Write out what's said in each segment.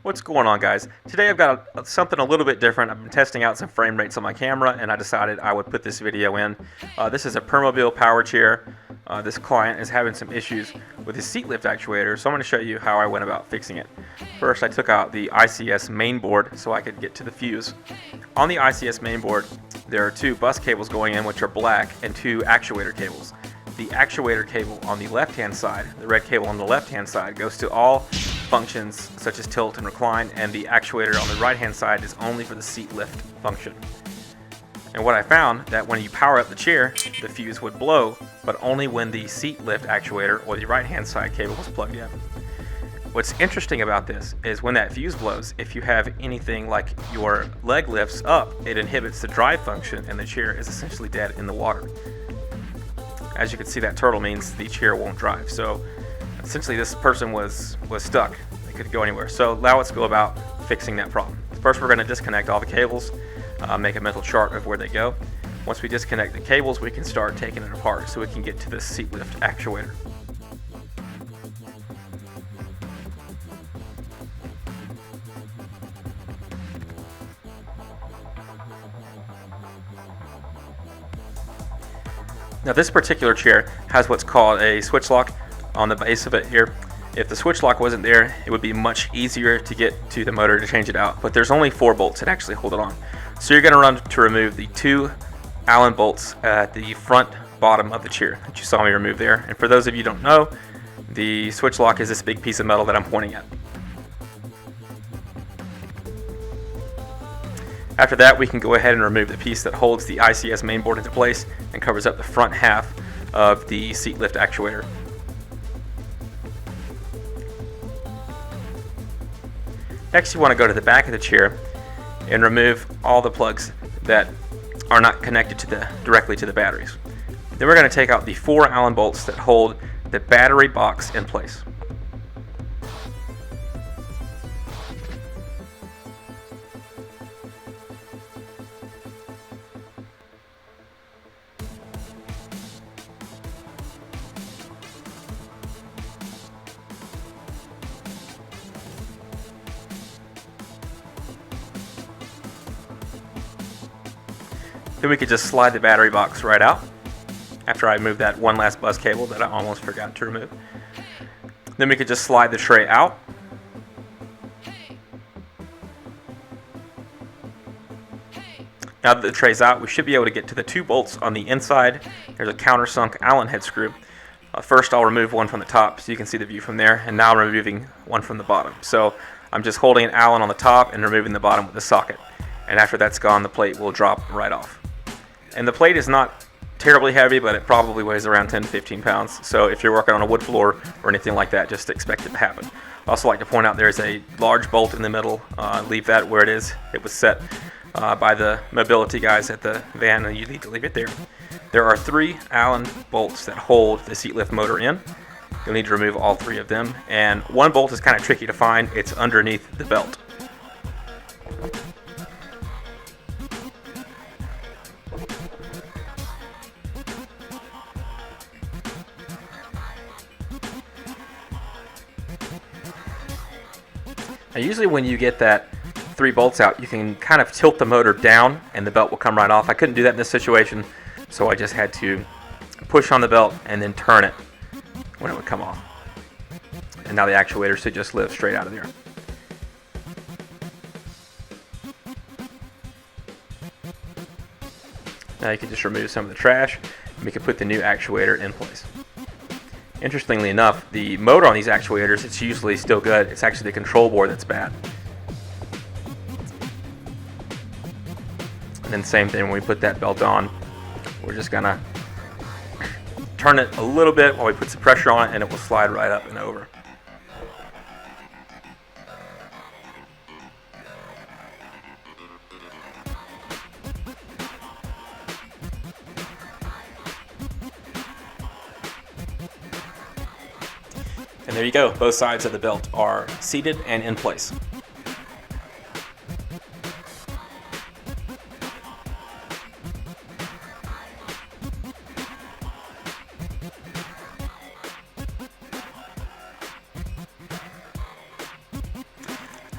What's going on, guys? Today I've got something a little bit different. I've been testing out some frame rates on my camera and I decided I would put this video in. This is a Per Mobil power chair. This client is having some issues with his seat lift actuator, so I'm going to show you how I went about fixing it. First, I took out the ICS mainboard so I could get to the fuse. On the ICS mainboard, there are two bus cables going in, which are black, and two actuator cables. The actuator cable on the left-hand side, the red cable on the left-hand side, goes to all functions such as tilt and recline, and the actuator on the right-hand side is only for the seat lift function. And what I found, that when you power up the chair, the fuse would blow, but only when the seat lift actuator or the right-hand side cable was plugged in. What's interesting about this is when that fuse blows, if you have anything like your leg lifts up, it inhibits the drive function and the chair is essentially dead in the water. As you can see, that turtle means the chair won't drive. So essentially this person was stuck. They couldn't go anywhere. So now let's go about fixing that problem. First, we're going to disconnect all the cables, make a mental chart of where they go. Once we disconnect the cables, we can start taking it apart so we can get to the seat lift actuator. Now this particular chair has what's called a switch lock on the base of it here. If the switch lock wasn't there, it would be much easier to get to the motor to change it out, but there's only 4 bolts that actually hold it on. So you're going to run to remove the 2 Allen bolts at the front bottom of the chair that you saw me remove there. And for those of you who don't know, the switch lock is this big piece of metal that I'm pointing at. After that, we can go ahead and remove the piece that holds the ICS mainboard into place and covers up the front half of the seat lift actuator. Next, you want to go to the back of the chair and remove all the plugs that are not connected directly to the batteries. Then we're going to take out the 4 Allen bolts that hold the battery box in place. Then we could just slide the battery box right out after I remove that one last bus cable that I almost forgot to remove. Then we could just slide the tray out. Now that the tray's out, we should be able to get to the 2 bolts on the inside. There's a countersunk Allen head screw. First, I'll remove one from the top so you can see the view from there, and now I'm removing one from the bottom. So I'm just holding an Allen on the top and removing the bottom with the socket. And after that's gone, the plate will drop right off. And the plate is not terribly heavy, but it probably weighs around 10 to 15 pounds. So if you're working on a wood floor or anything like that, just expect it to happen. I also like to point out there's a large bolt in the middle. Leave that where it is. It was set by the mobility guys at the van, and you need to leave it there. There are 3 Allen bolts that hold the seat lift motor in. You'll need to remove all 3 of them. And one bolt is kind of tricky to find. It's underneath the belt. Now usually when you get that 3 bolts out, you can kind of tilt the motor down and the belt will come right off. I couldn't do that in this situation, so I just had to push on the belt and then turn it when it would come off. And now the actuator should just lift straight out of there. Now you can just remove some of the trash and we can put the new actuator in place. Interestingly enough, the motor on these actuators, it's usually still good. It's actually the control board that's bad. And then same thing when we put that belt on, we're just gonna turn it a little bit while we put some pressure on it and it will slide right up and over. And there you go, both sides of the belt are seated and in place.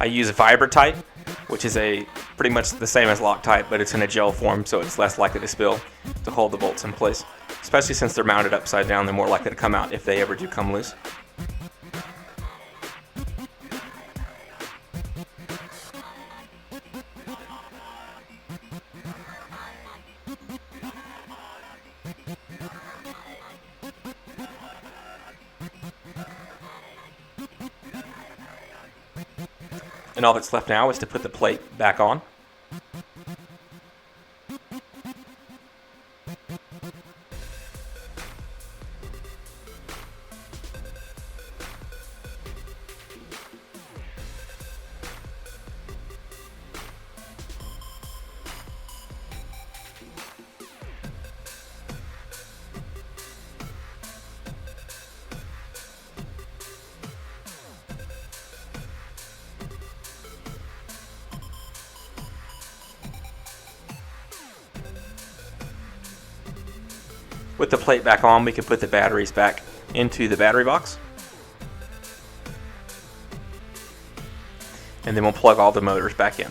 I use Vibratight, which is pretty much the same as Loctite, but it's in a gel form, so it's less likely to spill to hold the bolts in place. Especially since they're mounted upside down, they're more likely to come out if they ever do come loose. And all that's left now is to put the plate back on. With the plate back on, we can put the batteries back into the battery box. And then we'll plug all the motors back in.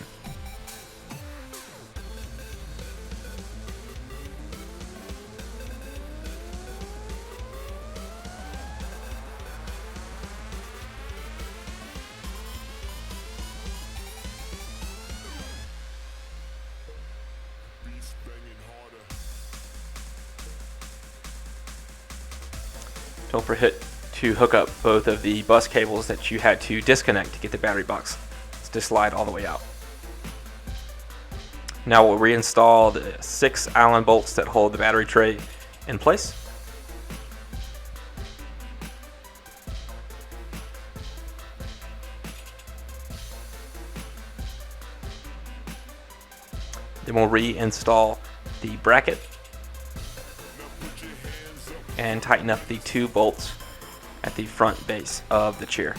Don't forget to hook up both of the bus cables that you had to disconnect to get the battery box to slide all the way out. Now we'll reinstall the 6 Allen bolts that hold the battery tray in place. Then we'll reinstall the bracket and tighten up the 2 bolts at the front base of the chair.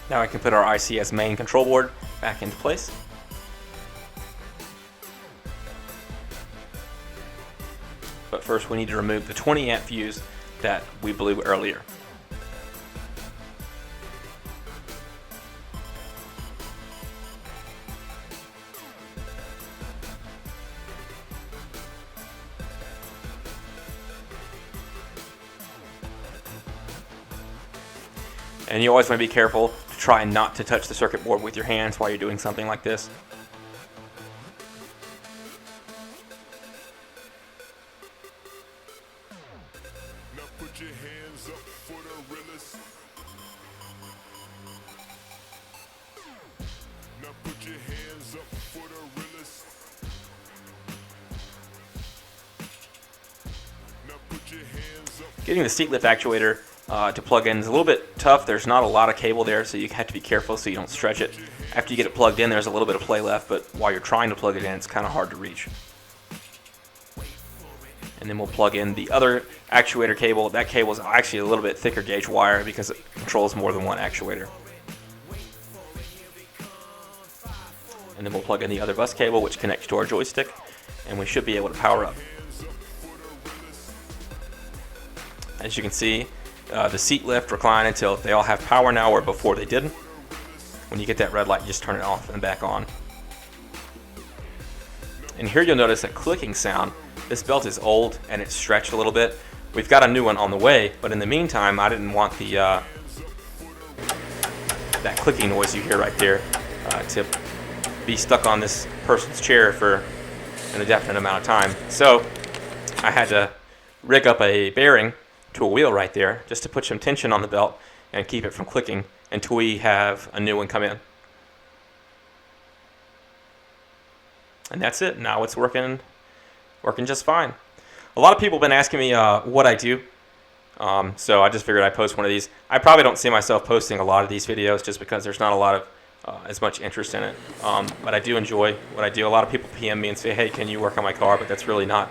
Now I can put our ICS main control board back into place. But first we need to remove the 20 amp fuse that we blew earlier. And you always want to be careful to try not to touch the circuit board with your hands while you're doing something like this. Now put your hands up for the realest. Now put your hands up for the realest. Now put your hands up. Getting the seat lift actuator to plug in is a little bit tough. There's not a lot of cable there, so you have to be careful so you don't stretch it. After you get it plugged in, there's a little bit of play left, but while you're trying to plug it in, it's kind of hard to reach. And then we'll plug in the other actuator cable. That cable is actually a little bit thicker gauge wire because it controls more than one actuator. And then we'll plug in the other bus cable, which connects to our joystick, and we should be able to power up. As you can see, the seat lift, recline until they all have power now, or before they didn't. When you get that red light, you just turn it off and back on. And here you'll notice a clicking sound. This belt is old and it's stretched a little bit. We've got a new one on the way, but in the meantime, I didn't want the that clicking noise you hear right there to be stuck on this person's chair for an indefinite amount of time. So I had to rig up a bearing to a wheel right there just to put some tension on the belt and keep it from clicking until we have a new one come in. And that's it. Now it's working just fine. A lot of people have been asking me what I do, so I just figured I'd post one of these. I probably don't see myself posting a lot of these videos just because there's not a lot of as much interest in it, but I do enjoy what I do. A lot of people PM me and say, hey, can you work on my car, but that's really not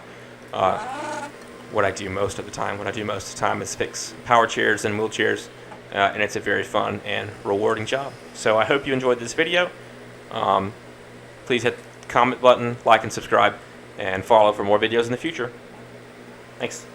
what I do most of the time. What I do most of the time is fix power chairs and wheelchairs, and it's a very fun and rewarding job. So I hope you enjoyed this video. Please hit the comment button, like and subscribe, and follow for more videos in the future. Thanks.